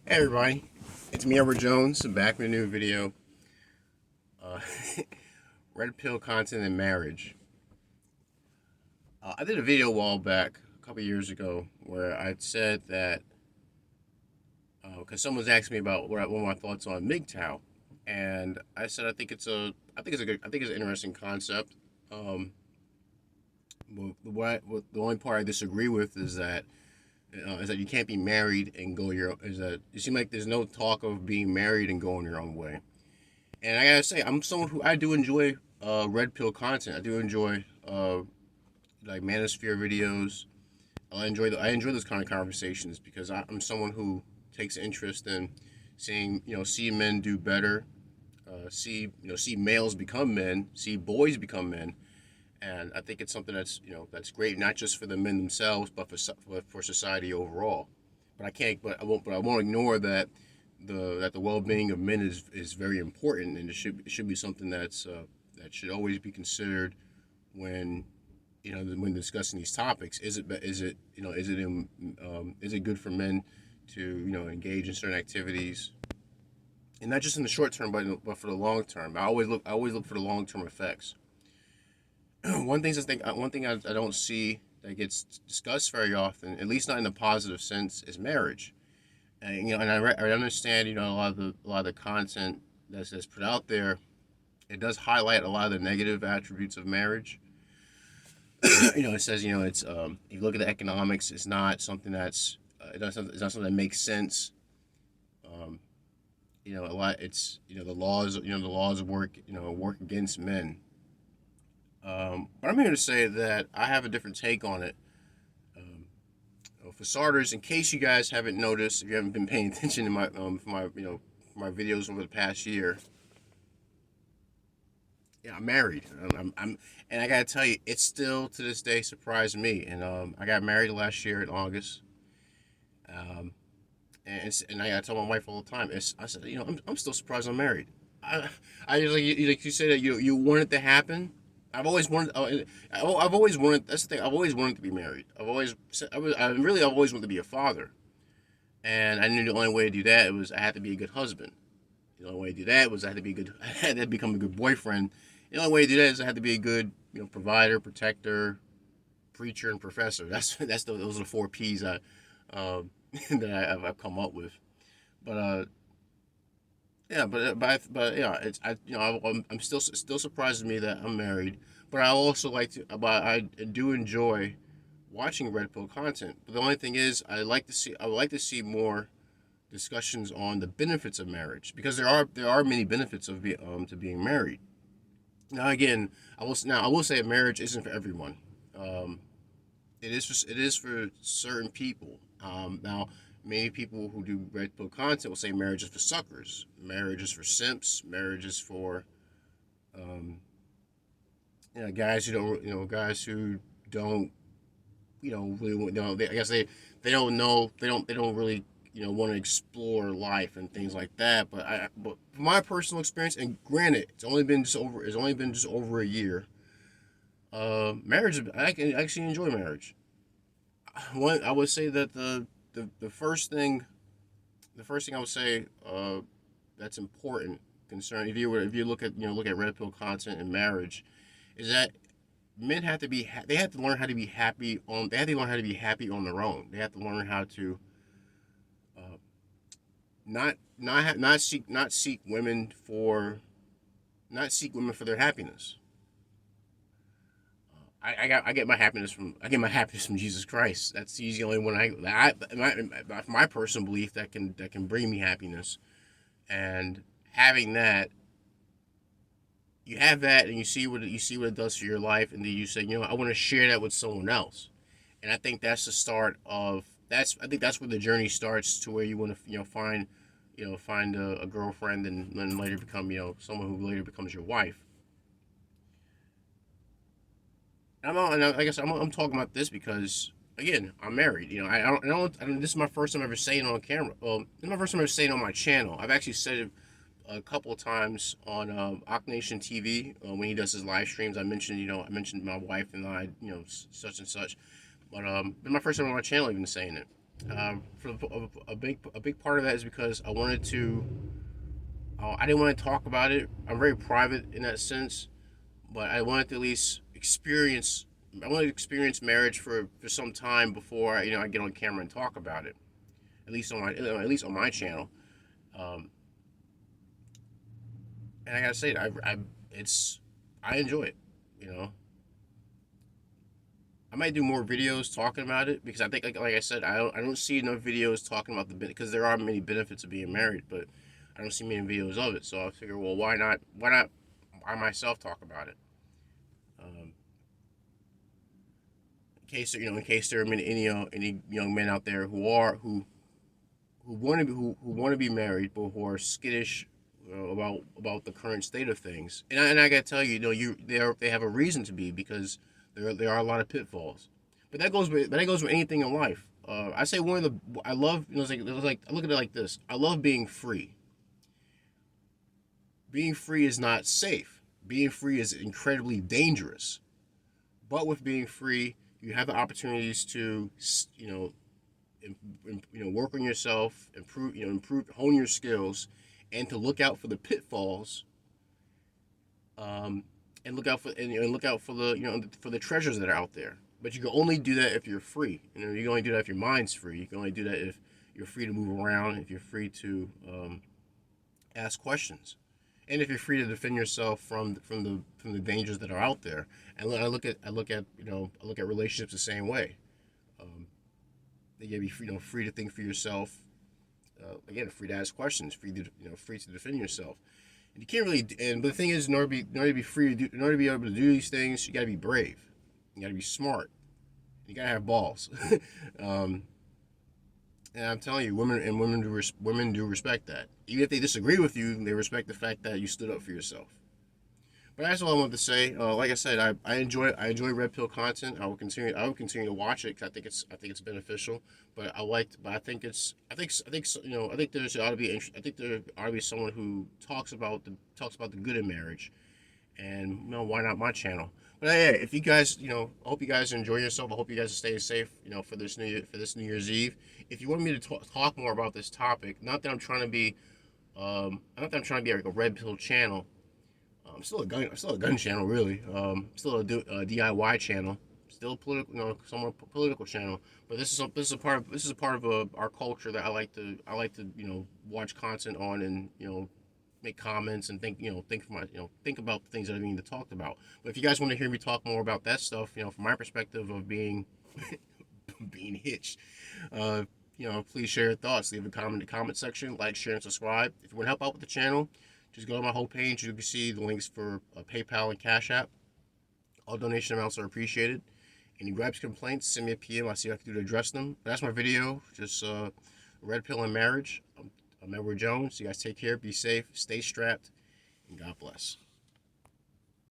Hey everybody, it's me, Edward Jones, back with a new video. Uh, Red pill content and marriage. I did a video a while back, a couple years ago, where I said that because someone's asked me about what my thoughts on MGTOW, and I said I think it's an interesting concept. Um, the only part I disagree with is that you can't be married and go your is that it seems like there's no talk of being married and going your own way. And I gotta say, I'm someone who I do enjoy red pill content. I do enjoy like manosphere videos. I enjoy those kind of conversations because I'm someone who takes interest in see men do better, see males become men, see boys become men, and I think it's something that's great not just for the men themselves but for society overall. But I can't but I won't ignore that the well-being of men is very important, and it should be something that should always be considered when when discussing these topics. Is it good for men to engage in certain activities, and not just in the short term, but for the long term. I always look for the long term effects. One thing I don't see that gets discussed very often, at least not in a positive sense, is marriage. And I understand a lot of the content that's put out there. It does highlight a lot of the negative attributes of marriage. It says it's if you look at the economics, it's not something it's not something that makes sense. Um, a lot it's the laws work against men. But I'm here to say that I have a different take on it. Um, for starters, in case you guys haven't noticed, if you haven't been paying attention to my videos over the past year, yeah, I'm married. And I gotta tell you, it still to this day surprised me. And I got married last year in August. Um, and I tell my wife all the time. I said, I'm still surprised I'm married. I, I just like you said that you want it to happen. I've always wanted. I've always wanted. That's the thing. I've always wanted to be married. I've always wanted to be a father. And I knew the only way to do that was I had to be a good husband. The only way to do that was I had to be a good. I had to become a good boyfriend. The only way to do that is I had to be a good, provider, protector, preacher, and professor. Those are the four P's I've come up with. But yeah, but yeah, it's I'm still surprised me that I'm married. But I also like to, but I do enjoy watching red pill content. But the only thing is, I would like to see more discussions on the benefits of marriage because there are many benefits to being married. Now again, I will say marriage isn't for everyone. Um, it is for certain people. Now many people who do red pill content will say marriage is for suckers, marriage is for simps, marriage is for um, guys who don't really I guess they don't know they don't really want to explore life and things like that. But from my personal experience, and granted, it's only been just over a year. Marriage, I can actually enjoy marriage. One, I would say that the first thing I would say that's important concerning if you look at red pill content and marriage is that men have to they have to learn how to be happy on they have to learn how to be happy on their own. They have to learn how to uh, not seek women for not seek women for their happiness. I get my happiness from Jesus Christ. That's the only one my personal belief that can bring me happiness. And having that, you have that, and you see what it does for your life, and then you say, I want to share that with someone else. And I think that's the start of that's I think that's where the journey starts to where you want to find find a girlfriend and then later become someone who later becomes your wife. And I guess I'm talking about this because again I'm married. I don't. This is my first time ever saying it on camera. Well, this is my first time ever saying it on my channel. I've actually said it a couple of times on Nation TV when he does his live streams. I mentioned my wife and I, such and such. But it's my first time on my channel even saying it. For a big part of that is because I wanted to. I didn't want to talk about it. I'm very private in that sense, but I wanted to at least experience. I wanted to experience marriage for some time before I get on camera and talk about it. At least on my channel. Um, and I gotta say, I enjoy it. You know, I might do more videos talking about it because I think, like I said, I don't see enough videos talking about because there are many benefits of being married, but I don't see many videos of it. So I figure, well, why not I myself talk about it? Um, in case there are any young men out there who want to be married but who are skittish about the current state of things. And I gotta tell you, they have a reason to be because there are a lot of pitfalls. But that goes with anything in life. I say one of the I love it's like I look at it like this. I love being free. Being free is not safe. Being free is incredibly dangerous. But with being free, you have the opportunities to work on yourself, improve, hone your skills, and to look out for the pitfalls, and look out for the treasures that are out there. But you can only do that if you're free. You can only do that if your mind's free. You can only do that if you're free to move around, if you're free to ask questions, and if you're free to defend yourself from the dangers that are out there. And I look at relationships the same way. Um, you gotta be free to think for yourself. Again, free to ask questions, free to defend yourself. And you can't really. But the thing is, in order to be free to do, in order to be able to do these things, you gotta be brave. You gotta be smart. You gotta have balls. um, and I'm telling you, women do respect that. Even if they disagree with you, they respect the fact that you stood up for yourself. But that's all I wanted to say. Like I said, I enjoy Red Pill content. I will continue to watch it because I think it's beneficial. But I think there ought to be someone who talks about the good in marriage, and why not my channel? But hey, if you guys, I hope you guys enjoy yourself. I hope you guys are staying safe, for this New Year's Eve. If you want me to talk more about this topic, not that I'm trying to be like a red pill channel. I'm still a gun channel, really. Still a DIY channel, still political, somewhat political channel. But this is a part of our culture that I like to watch content on, and make comments and think about the things that are being talked about. But if you guys want to hear me talk more about that stuff, from my perspective of being being hitched, please share your thoughts. Leave a comment in the comment section. Like, share, and subscribe. If you want to help out with the channel, just go to my homepage. You can see the links for PayPal and Cash App. All donation amounts are appreciated. Any gripes, complaints, send me a PM. I'll see what I can do to address them. But that's my video. Just Red Pill and Marriage. I'm Edward Jones. You guys take care. Be safe. Stay strapped. And God bless.